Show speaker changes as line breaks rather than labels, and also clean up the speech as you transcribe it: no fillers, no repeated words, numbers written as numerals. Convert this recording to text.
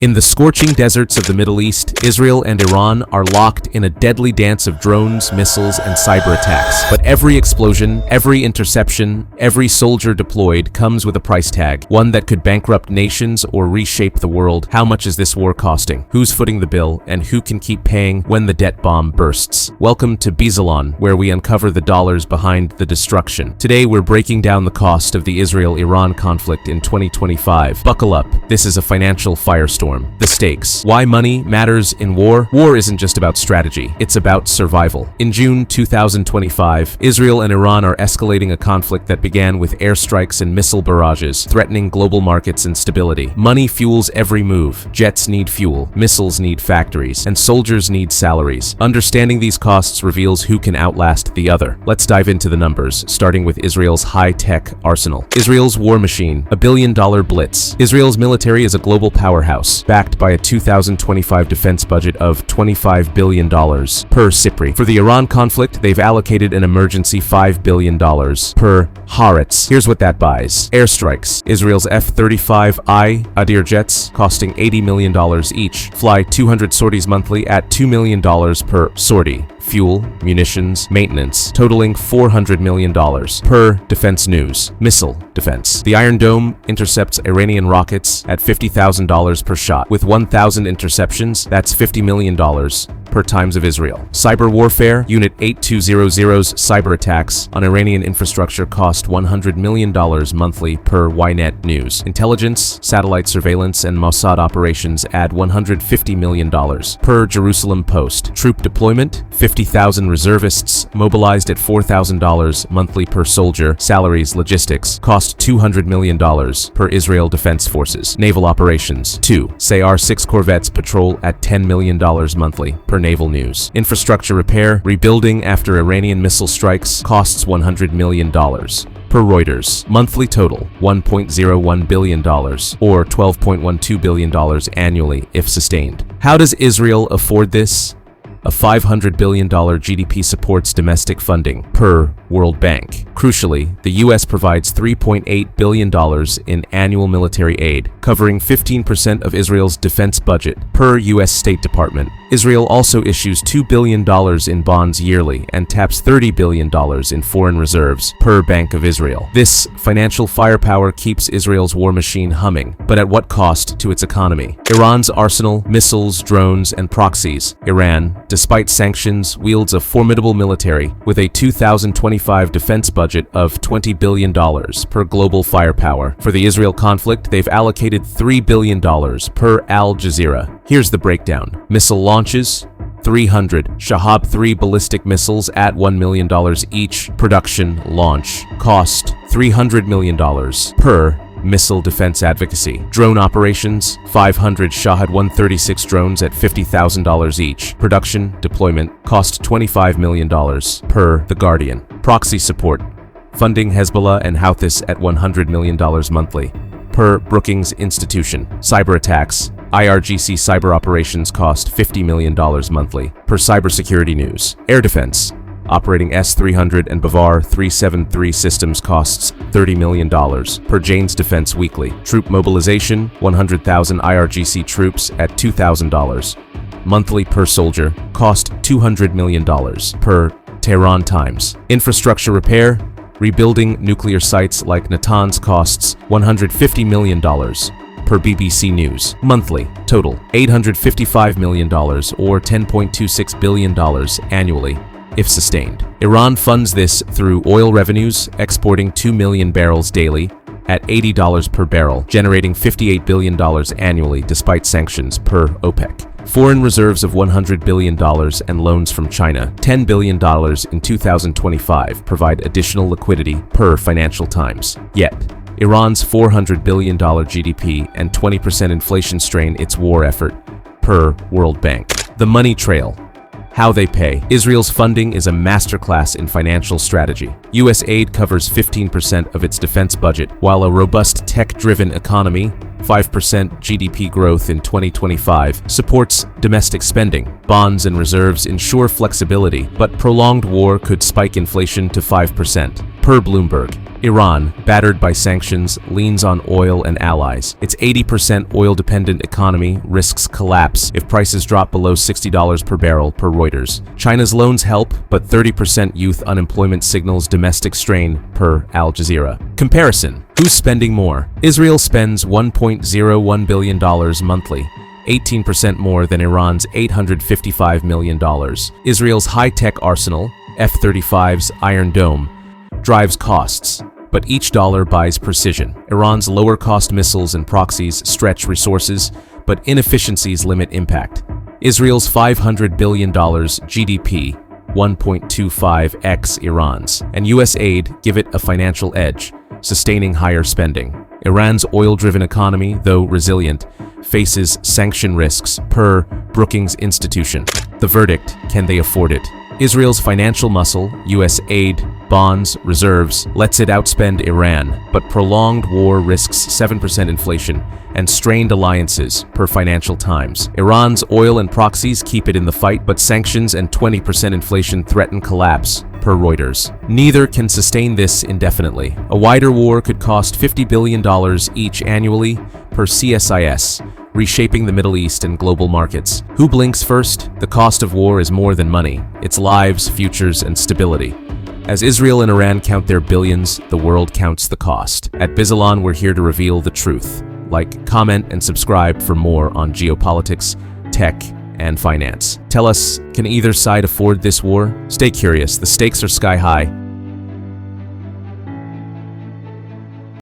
In the scorching deserts of the Middle East, Israel and Iran are locked in a deadly dance of drones, missiles, and cyber attacks. But every explosion, every interception, every soldier deployed comes with a price tag, one that could bankrupt nations or reshape the world. How much is this war costing? Who's footing the bill, and who can keep paying when the debt bomb bursts? Welcome to Bizilon, where we uncover the dollars behind the destruction. Today we're breaking down the cost of the Israel-Iran conflict in 2025. Buckle up, this is a financial firestorm. The stakes. Why money matters in war? War isn't just about strategy, it's about survival. In June 2025, Israel and Iran are escalating a conflict that began with airstrikes and missile barrages, threatening global markets and stability. Money fuels every move. Jets need fuel, missiles need factories, and soldiers need salaries. Understanding these costs reveals who can outlast the other. Let's dive into the numbers, starting with Israel's high-tech arsenal. Israel's war machine, $1 billion blitz. Israel's military is a global powerhouse, backed by a 2025 defense budget of $25 billion per SIPRI. For the Iran conflict, they've allocated an emergency $5 billion per Haaretz. Here's what that buys. Airstrikes. Israel's F-35I Adir jets, costing $80 million each, fly 200 sorties monthly at $2 million per sortie. Fuel, munitions, maintenance, totaling $400 million per Defense News. Missile defense. The Iron Dome intercepts Iranian rockets at $50,000 per shot. With 1,000 interceptions, that's $50 million per Times of Israel. Cyber warfare. Unit 8200's cyber attacks on Iranian infrastructure cost $100 million monthly per Ynet News. Intelligence, satellite surveillance, and Mossad operations add $150 million per Jerusalem Post. Troop deployment. 50,000 reservists mobilized at $4,000 monthly per soldier. Salaries, logistics cost $200 million per Israel Defense Forces. Naval operations. 2. CR-6 corvettes patrol at $10 million monthly per Naval News. Infrastructure repair, rebuilding after Iranian missile strikes costs $100 million. Per Reuters. Monthly total, $1.01 billion, or $12.12 billion annually if sustained. How does Israel afford this? A $500 billion GDP supports domestic funding, per World Bank. Crucially, the U.S. provides $3.8 billion in annual military aid, covering 15% of Israel's defense budget, per U.S. State Department. Israel also issues $2 billion in bonds yearly and taps $30 billion in foreign reserves, per Bank of Israel. This financial firepower keeps Israel's war machine humming, but at what cost to its economy? Iran's arsenal, missiles, drones, and proxies. Iran, despite sanctions, wields a formidable military with a 2025 defense budget of $20 billion per global firepower. For the Israel conflict, they've allocated $3 billion per Al Jazeera. Here's the breakdown. Missile launches, 300 Shahab-3 ballistic missiles at $1 million each. Production launch cost $300 million per Missile Defense Advocacy. Drone operations, 500 Shahad-136 drones at $50,000 each. Production, deployment, cost $25 million per The Guardian. Proxy support, funding Hezbollah and Houthis at $100 million monthly, per Brookings Institution. Cyber attacks, IRGC cyber operations cost $50 million monthly, per Cybersecurity News. Air defense, operating S-300 and Bavar 373 systems costs $30 million, per Jane's Defense Weekly. Troop mobilization, 100,000 IRGC troops at $2,000 monthly per soldier, cost $200 million, per Tehran Times. Infrastructure repair, rebuilding nuclear sites like Natanz costs $150 million, per BBC News. Monthly total, $855 million or $10.26 billion annually if sustained. Iran funds this through oil revenues, exporting 2 million barrels daily at $80 per barrel, generating $58 billion annually despite sanctions, per OPEC. Foreign reserves of $100 billion and loans from China, $10 billion in 2025, provide additional liquidity, per Financial Times. Yet, Iran's $400 billion GDP and 20% inflation strain its war effort, per World Bank. The money trail. How they pay. Israel's funding is a masterclass in financial strategy. U.S. aid covers 15% of its defense budget, while a robust tech-driven economy, 5% GDP growth in 2025, supports domestic spending. Bonds and reserves ensure flexibility, but prolonged war could spike inflation to 5%. Per Bloomberg, Iran, battered by sanctions, leans on oil and allies. Its 80% oil-dependent economy risks collapse if prices drop below $60 per barrel, per Reuters. China's loans help, but 30% youth unemployment signals domestic strain, per Al Jazeera. Comparison. Who's spending more? Israel spends $1.01 billion monthly, 18% more than Iran's $855 million. Israel's high-tech arsenal, F-35's Iron Dome, drives costs, but each dollar buys precision. Iran's lower-cost missiles and proxies stretch resources, but inefficiencies limit impact. Israel's $500 billion GDP, 1.25x Iran's, and U.S. aid give it a financial edge, sustaining higher spending. Iran's oil-driven economy, though resilient, faces sanction risks, per Brookings Institution. The verdict: can they afford it? Israel's financial muscle, U.S. aid, bonds, reserves, lets it outspend Iran, but prolonged war risks 7% inflation and strained alliances, per Financial Times. Iran's oil and proxies keep it in the fight, but sanctions and 20% inflation threaten collapse, per Reuters. Neither can sustain this indefinitely. A wider war could cost $50 billion each annually, per CSIS, reshaping the Middle East and global markets. Who blinks first? The cost of war is more than money. It's lives, futures, and stability. As Israel and Iran count their billions, the world counts the cost. At Bizilon, we're here to reveal the truth. Like, comment, and subscribe for more on geopolitics, tech, and finance. Tell us, can either side afford this war? Stay curious, the stakes are sky high,